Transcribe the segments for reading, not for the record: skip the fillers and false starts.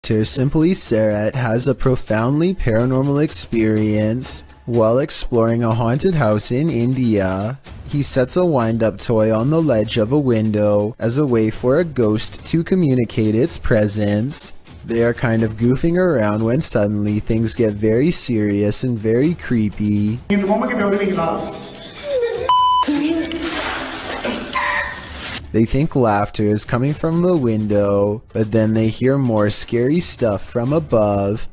actor Simply Sarat has a profoundly paranormal experience while exploring a haunted house in India. He sets a wind-up toy on the ledge of a window as a way for a ghost to communicate its presence. They are kind of goofing around when suddenly things get very serious and very creepy. They think laughter is coming from the window, but then they hear more scary stuff from above.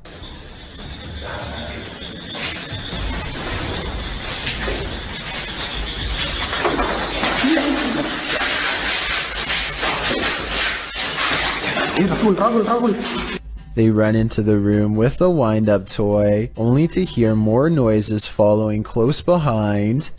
They run into the room with the wind-up toy, only to hear more noises following close behind.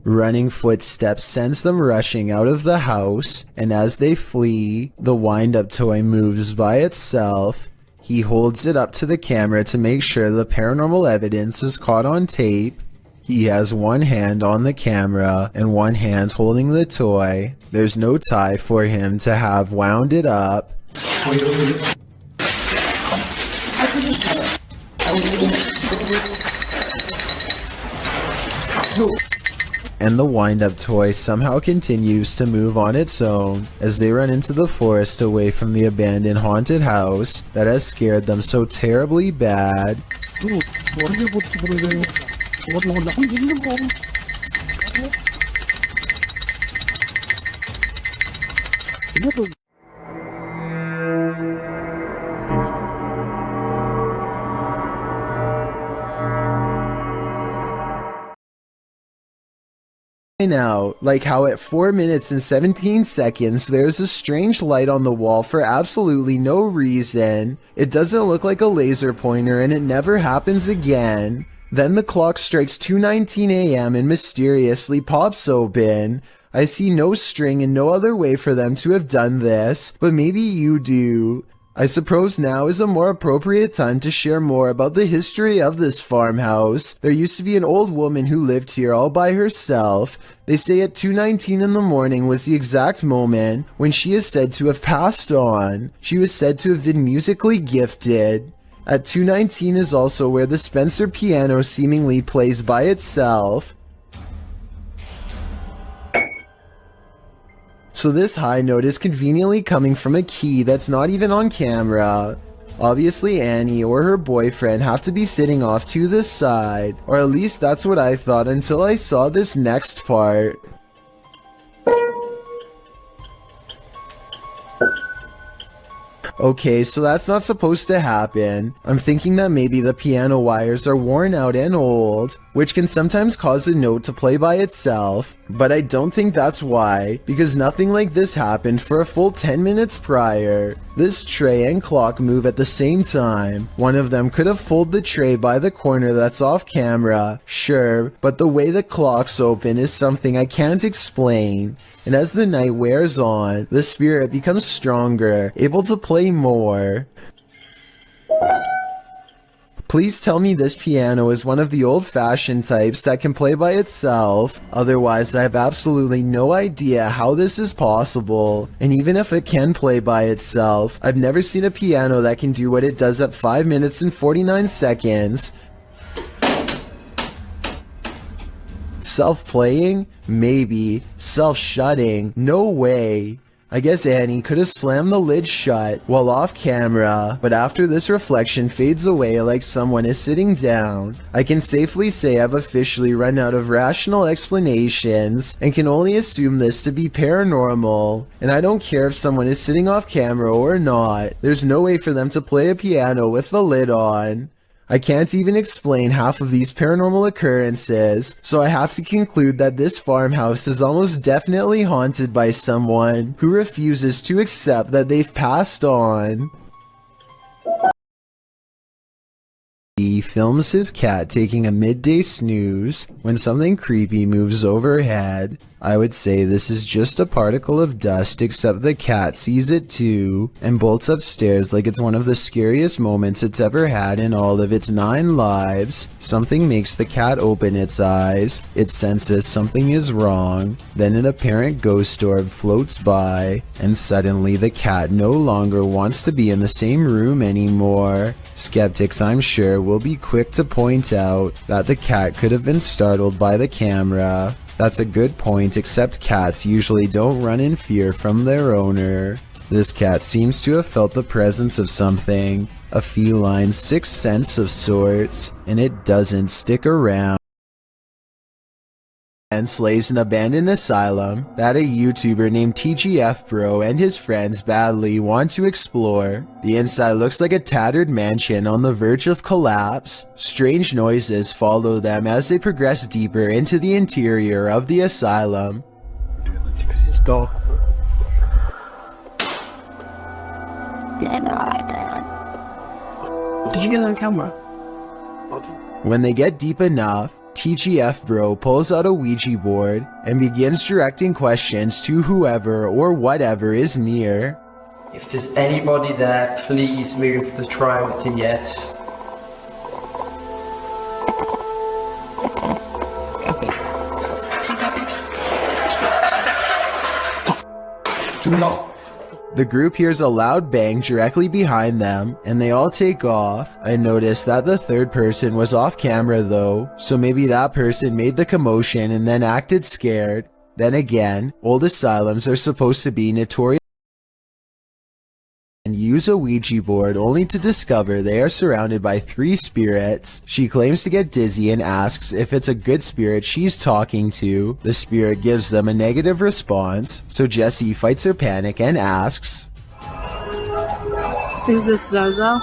Running footsteps sends them rushing out of the house, and as they flee, the wind-up toy moves by itself. He holds it up to the camera to make sure the paranormal evidence is caught on tape. He has one hand on the camera and one hand holding the toy. There's no tie for him to have wound it up. And the wind-up toy somehow continues to move on its own as they run into the forest away from the abandoned haunted house that has scared them so terribly bad. Now, like how at 4 minutes and 17 seconds there's a strange light on the wall for absolutely no reason. It doesn't look like a laser pointer and it never happens again. Then the clock strikes 2:19 a.m. and mysteriously pops open. I see no string and no other way for them to have done this, but maybe you do. I suppose now is a more appropriate time to share more about the history of this farmhouse. There used to be an old woman who lived here all by herself. They say at 2:19 in the morning was the exact moment when she is said to have passed on. She was said to have been musically gifted. At 2:19 is also where the Spencer piano seemingly plays by itself. So this high note is conveniently coming from a key that's not even on camera. Obviously Annie or her boyfriend have to be sitting off to the side, or at least that's what I thought until I saw this next part. Okay, so that's not supposed to happen. I'm thinking that maybe the piano wires are worn out and old, which can sometimes cause a note to play by itself, but I don't think that's why, because nothing like this happened for a full 10 minutes prior. This tray and clock move at the same time. One of them could have pulled the tray by the corner that's off camera, sure, but the way the clocks open is something I can't explain. And as the night wears on, the spirit becomes stronger, able to play more. Please tell me this piano is one of the old-fashioned types that can play by itself. Otherwise, I have absolutely no idea how this is possible. And even if it can play by itself, I've never seen a piano that can do what it does at 5 minutes and 49 seconds. Self-playing? Maybe. Self-shutting? No way. I guess Annie could have slammed the lid shut while off camera, but after this reflection fades away like someone is sitting down, I can safely say I've officially run out of rational explanations and can only assume this to be paranormal. And I don't care if someone is sitting off camera or not, there's no way for them to play a piano with the lid on. I can't even explain half of these paranormal occurrences, so I have to conclude that this farmhouse is almost definitely haunted by someone who refuses to accept that they've passed on. He films his cat taking a midday snooze when something creepy moves overhead. I would say this is just a particle of dust, except the cat sees it too and bolts upstairs like it's one of the scariest moments it's ever had in all of its 9 lives. Something makes the cat open its eyes. It senses something is wrong. Then an apparent ghost orb floats by, and suddenly the cat no longer wants to be in the same room anymore. Skeptics, I'm sure, will be quick to point out that the cat could have been startled by the camera. That's a good point, except cats usually don't run in fear from their owner. This cat seems to have felt the presence of something, a feline sixth sense of sorts, and it doesn't stick around. And slays an abandoned asylum that a YouTuber named TGF Bro and his friends badly want to explore. The inside looks like a tattered mansion on the verge of collapse. Strange noises follow them as they progress deeper into the interior of the asylum. Stop. Did you get that on camera? When they get deep enough, TGF Bro pulls out a Ouija board and begins directing questions to whoever or whatever is near. If there's anybody there, please move the triangle to yes. No. The group hears a loud bang directly behind them, and they all take off. I noticed that the third person was off camera though, so maybe that person made the commotion and then acted scared. Then again, old asylums are supposed to be notorious and use a Ouija board only to discover they are surrounded by 3 spirits. She claims to get dizzy and asks if it's a good spirit she's talking to. The spirit gives them a negative response, so Jessie fights her panic and asks, "Is this Zozo?"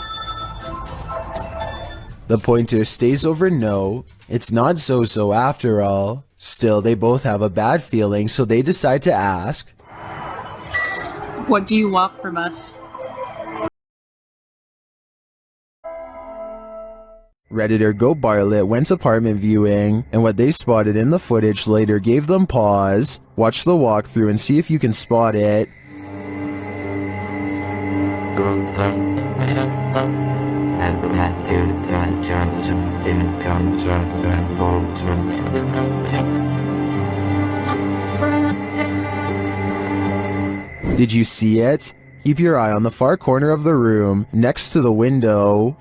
The pointer stays over no. It's not Zozo after all. Still, they both have a bad feeling, so they decide to ask, "What do you want from us?" Redditor Go Bartlett went apartment viewing, and what they spotted in the footage later gave them pause. Watch the walkthrough and see if you can spot it. Did you see it? Keep your eye on the far corner of the room, next to the window.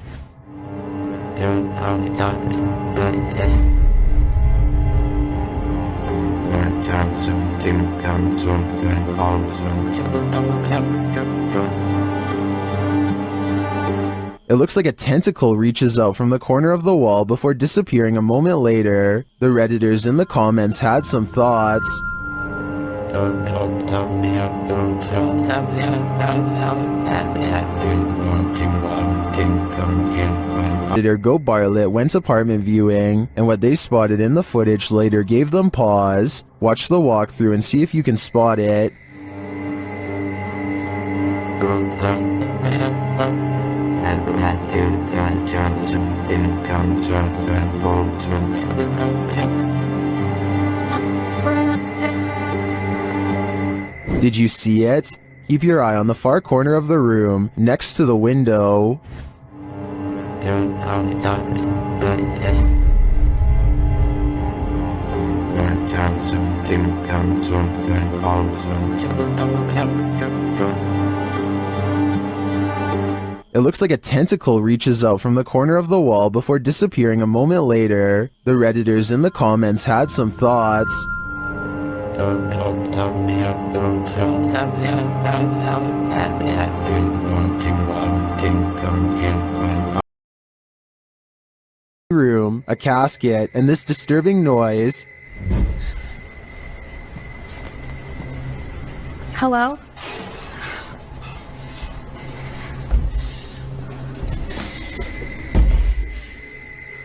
It looks like a tentacle reaches out from the corner of the wall before disappearing a moment later. The Redditors in the comments had some thoughts. Redditor Go Bartlett went apartment viewing, and what they spotted in the footage later gave them pause. Watch the walkthrough and see if you can spot it. Did you see it? Keep your eye on the far corner of the room, next to the window. It looks like a tentacle reaches out from the corner of the wall before disappearing a moment later. The Redditors in the comments had some thoughts. Room, a casket, and this disturbing noise. Hello?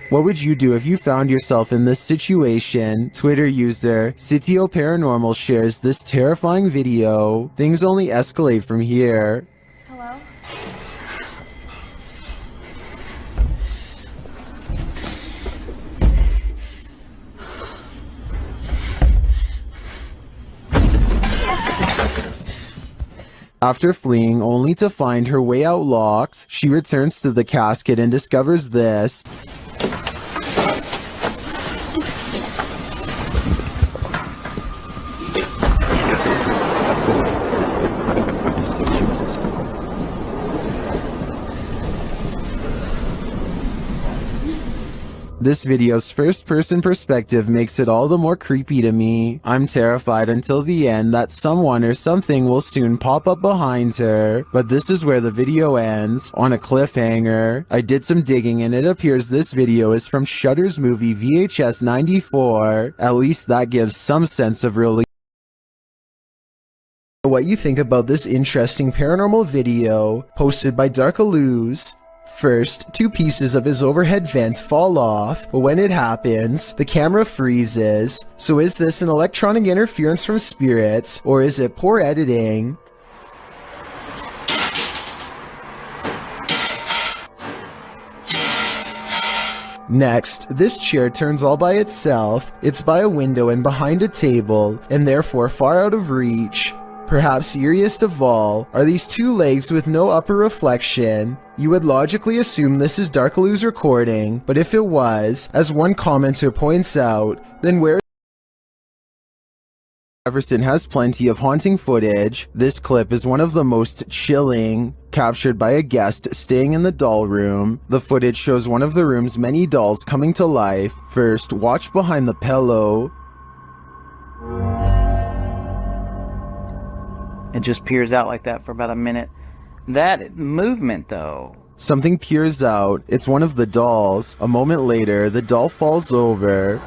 What would you do if you found yourself in this situation? Twitter user Sitio Paranormal shares this terrifying video. Things only escalate from here. Hello? After fleeing only to find her way out locked, she returns to the casket and discovers this. This video's first-person perspective makes it all the more creepy to me. I'm terrified until the end that someone or something will soon pop up behind her. But this is where the video ends, on a cliffhanger. I did some digging and it appears this video is from Shudder's movie VHS 94. At least that gives some sense of relief. What you think about this interesting paranormal video posted by Darkalooz. First, two pieces of his overhead vents fall off, but when it happens, the camera freezes. So is this an electronic interference from spirits, or is it poor editing? Next, this chair turns all by itself. It's by a window and behind a table, and therefore far out of reach. Perhaps eeriest of all are these two legs with no upper reflection. You would logically assume this is Darkalooz recording, but if it was, as one commenter points out, then where Everson has plenty of haunting footage. This clip is one of the most chilling, captured by a guest staying in the doll room. The footage shows one of the room's many dolls coming to life. First, watch behind the pillow. It just peers out like that for about a minute. That movement, though. Something peers out. It's one of the dolls. A moment later, the doll falls over.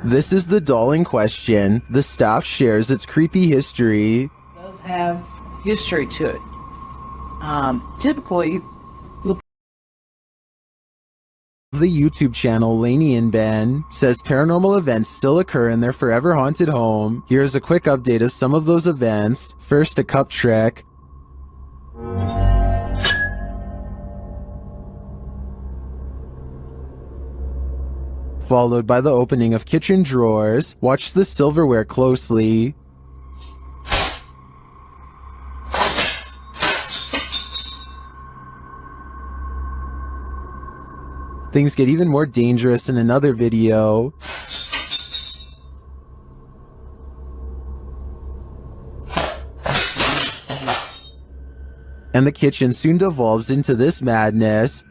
This is the doll in question. The staff shares its creepy history. It does have history to it. Typically, The YouTube channel Lainey and Ben says paranormal events still occur in their forever haunted home. Here's a quick update of some of those events. First, a cup trick. Followed by the opening of kitchen drawers. Watch the silverware closely. Things get even more dangerous in another video. And the kitchen soon devolves into this madness.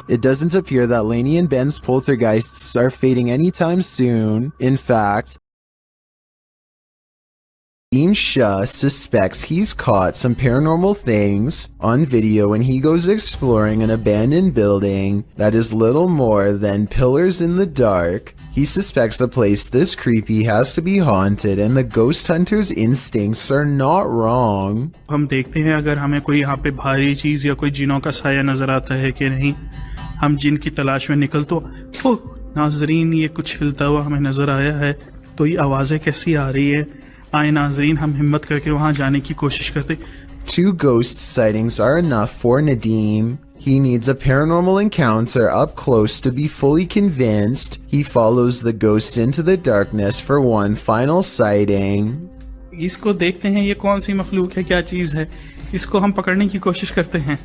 It doesn't appear that Lainey and Ben's poltergeists are fading anytime soon. In fact, Dean Shah suspects he's caught some paranormal things on video when he goes exploring an abandoned building that is little more than pillars in the dark. He suspects a place this creepy has to be haunted, and the ghost hunter's instincts are not wrong. हम देखते हैं अगर हमें कोई यहाँ पे भारी चीज या कोई जिनों का साया नजर आता है कि नहीं। हम जिन की तलाश में निकल तो नाजरीन ये कुछ हिलता हुआ हमें नजर आया है, तो ये आवाजें कैसी आ रही है। आए नाजरीन, हम हिम्मत करके वहां जाने की कोशिश करते। Two ghost sightings are enough for Nadeem. He needs a paranormal encounter up close to be fully convinced. He follows the ghost into the darkness for one final sighting. इसको देखते हैं ये कौन सी मखलूक है, क्या चीज है। इसको हम पकड़ने की कोशिश करते हैं।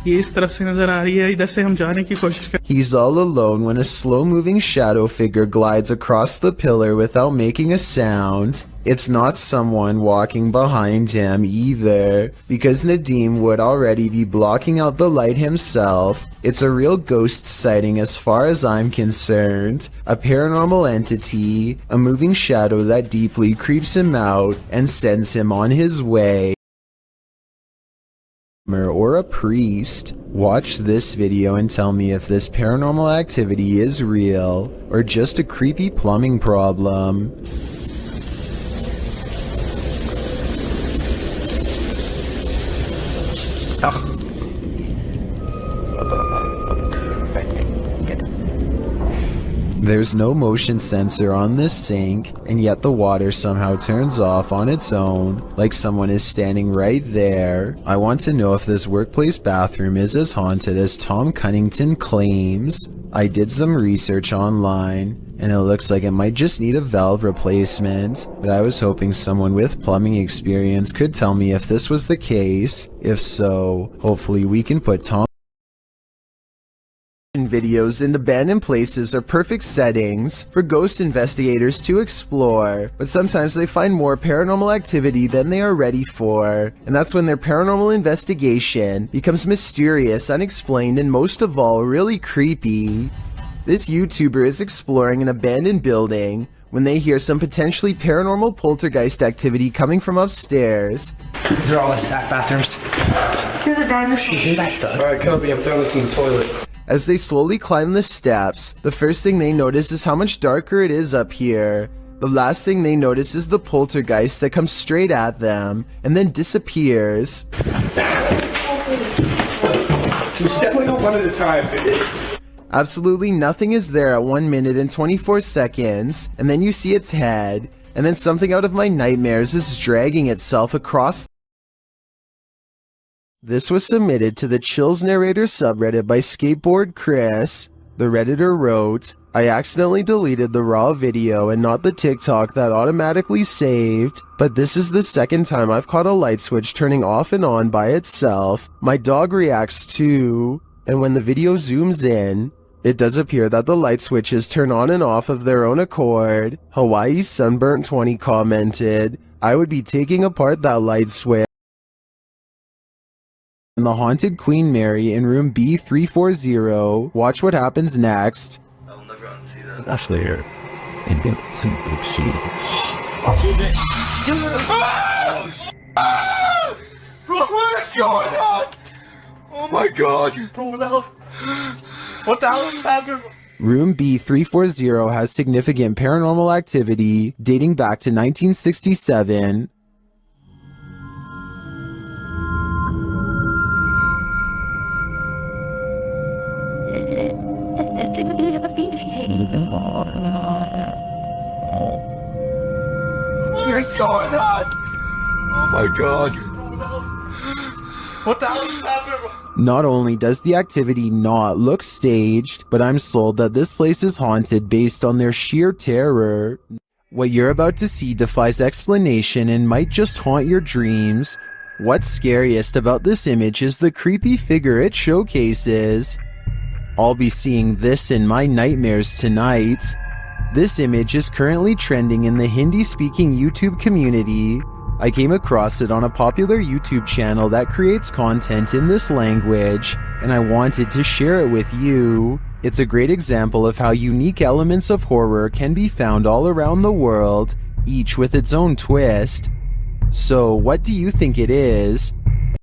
ये इस तरफ से नजर आ रही है, इधर से हम जाने की कोशिश करते हैं। He's all alone when a slow-moving shadow figure glides across the pillar without making a sound. It's not someone walking behind him either, because Nadeem would already be blocking out the light himself. It's a real ghost sighting as far as I'm concerned. A paranormal entity, a moving shadow that deeply creeps him out and sends him on his way. Or a priest. Watch this video and tell me if this paranormal activity is real or just a creepy plumbing problem. There's no motion sensor on this sink, and yet the water somehow turns off on its own, like someone is standing right there. I want to know if this workplace bathroom is as haunted as Tom Cunnington claims. I did some research online, and it looks like it might just need a valve replacement, but I was hoping someone with plumbing experience could tell me if this was the case. If so, hopefully we can put Tom videos in abandoned places are perfect settings for ghost investigators to explore, but sometimes they find more paranormal activity than they are ready for, and that's when their paranormal investigation becomes mysterious, unexplained, and most of all, really creepy. This YouTuber is exploring an abandoned building when they hear some potentially paranormal poltergeist activity coming from upstairs. These are all the stack bathrooms. Here's the diner. Alright, Kobe, I'm done looking at the toilet. As they slowly climb the steps, the first thing they notice is how much darker it is up here. The last thing they notice is the poltergeist that comes straight at them and then disappears. Just definitely go one at a time. Absolutely nothing is there at 1 minute and 24 seconds, and then you see its head, and then something out of my nightmares is dragging itself across. This was submitted to the Chills Narrator subreddit by Skateboard Chris. The Redditor wrote, I accidentally deleted the raw video and not the TikTok that automatically saved, but this is the second time I've caught a light switch turning off and on by itself. My dog reacts too, and when the video zooms in, it does appear that the light switches turn on and off of their own accord. Hawaii Sunburnt 20 commented, I would be taking apart that light switch. And the haunted Queen Mary in room B340. Watch what happens next. I'll never unsee that. Ashley here. And get some big sheet. What is going on? Oh my god! What the hell is happening? Room B340 has significant paranormal activity dating back to 1967. What's going on? Oh my god! What the hell is happening? Not only does the activity not look staged, but I'm sold that this place is haunted based on their sheer terror. What you're about to see defies explanation and might just haunt your dreams. What's scariest about this image is the creepy figure it showcases. I'll be seeing this in my nightmares tonight. This image is currently trending in the Hindi-speaking YouTube community. I came across it on a popular YouTube channel that creates content in this language, and I wanted to share it with you. It's a great example of how unique elements of horror can be found all around the world, each with its own twist. So, what do you think it is?